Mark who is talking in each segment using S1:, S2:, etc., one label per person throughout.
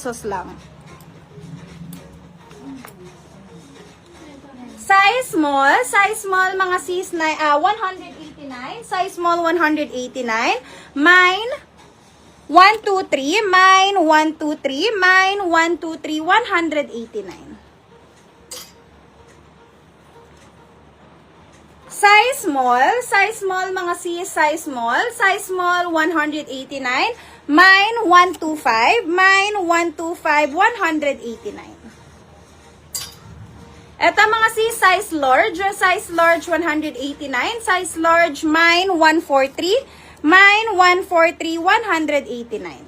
S1: pesos lang. Size small mga sis na 189, size small 189, mine 1, 2, 3, mine 1, 2, 3, mine 1, 2, 3, 189. Size small mga sis, size small 189, mine 125, mine 125, 189. Ito mga sis, size large 189, size large, mine 143, mine 143, 189.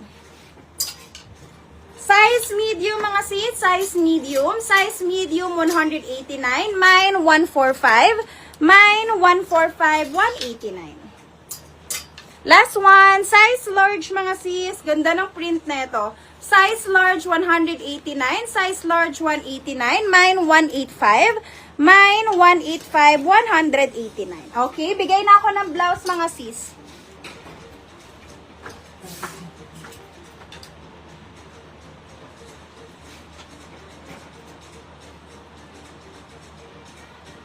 S1: Size medium mga sis, size medium 189, mine 145, mine 145, 189. Last one, size large mga sis, ganda ng print na ito. Size large 189, size large 189, mine 185, mine 185, 189. Okay, bigay na ako ng blouse mga sis.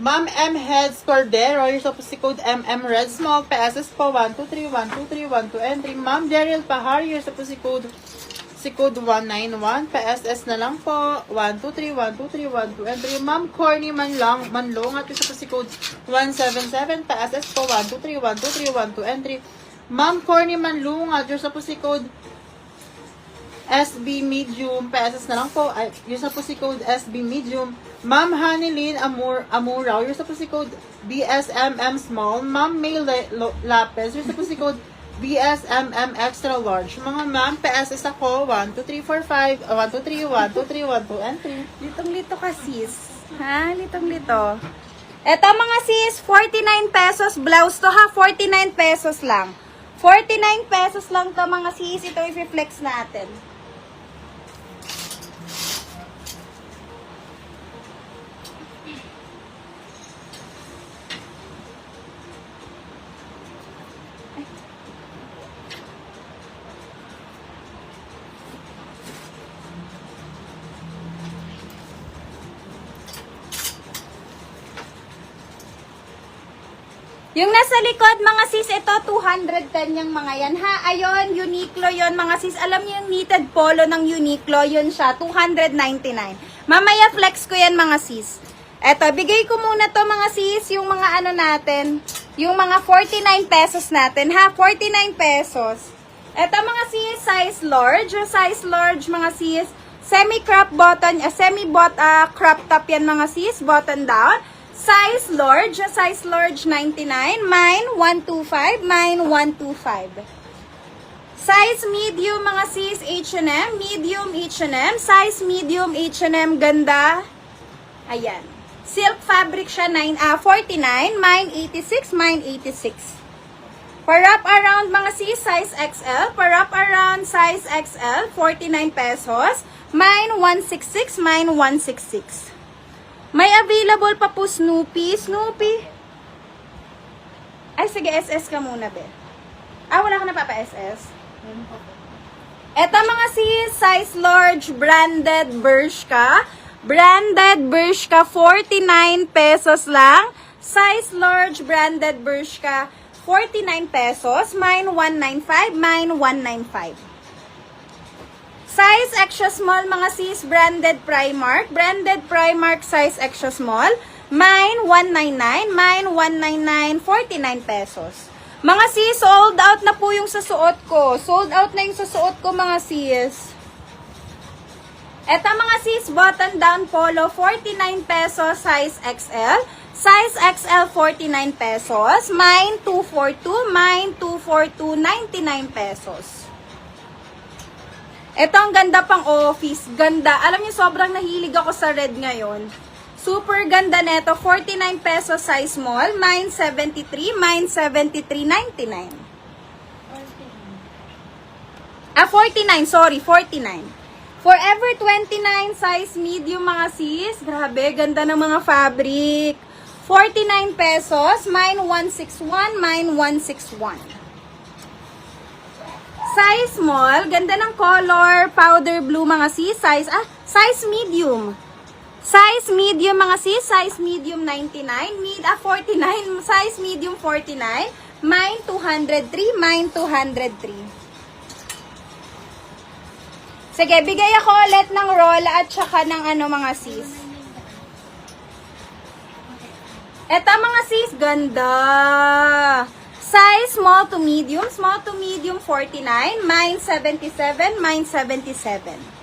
S2: Ma'am M. Heads Cordero, your supposed code MM Red Smoke, PSS po 123, 123, 12 entry. Ma'am Daryl Pahar, your supposed code 191, PSS na lang po, 123, 123, 12 entry. Ma'am Corny Manlong, at your supposed code 177, PSS po 123, 123, 12 entry. Ma'am Corny Manlong, at your supposed code SB Medium, PSS na lang po, yung supposed code SB Medium. Ma'am Hanilyn Amuraw, yung supposed code BSMM Small. Ma'am May Lapez, yung supposed code BSMM Extra Large. Mga ma'am, PSS ako, 1, 2, 3, 4, 5, 1, 2, 3, 1, 2, 3, 1, 2, and 3.
S1: Litong-lito ka sis. Ha? Litong-lito. Eto mga sis, 49 pesos blouse to ha. 49 pesos lang. 49 pesos lang to mga sis. Ito i-flex natin. Yung nasa likod, mga sis, ito, 210 yung mga yan, ha? Ayon, Uniqlo yon mga sis. Alam niyo yung knitted polo ng Uniqlo, yun siya, 299. Mamaya flex ko yan, mga sis. Eto, bigay ko muna to, mga sis, yung mga ano natin, yung mga 49 pesos natin, ha? 49 pesos. Eto, mga sis, size large, mga sis. Semi-crop button, crop top yan, mga sis, button down. Size large 99, mine 125, mine 125. Size medium mga sis, H&M, medium H&M, size medium H&M, ganda. Ayan. Silk fabric siya, 49, mine 86, mine 86. Parap around mga sis, size XL, parap around size XL, 49 pesos, mine 166, mine 166. May available pa po Snoopy. Ay, sige, SS ka muna, be. Wala ka na papa-SS. Eto mga sis, size large, branded Bershka. Branded Bershka, 49 pesos lang. Size large, branded Bershka, 49 pesos. Mine 195, mine 195. Size extra small mga sis, branded Primark. Branded Primark size extra small. Mine 199, mine 199, 49 pesos. Mga sis, sold out na po yung sa suot ko. Sold out na yung sa suot ko mga sis. Eto mga sis, button down polo, 49 pesos, size XL. Size XL, 49 pesos. Mine 242, mine 242, 99 pesos. Ito ang ganda pang office. Ganda. Alam niyo, sobrang nahilig ako sa red ngayon. Super ganda neto. 49 pesos size small. Mine 73. Mine 73.99. 49. Sorry, 49. Forever 29 size medium mga sis. Grabe, ganda ng mga fabric. 49 pesos. Mine 161. Mine 161. Size small, ganda ng color, powder blue mga sis, size medium. Size medium mga sis, size medium 99, 49, size medium 49, mine 203, mine 203. Sige, bigay ako ulit ng roll at saka ng ano mga sis. Eto mga sis, ganda. Size small to medium 49, mine 77, mine 77.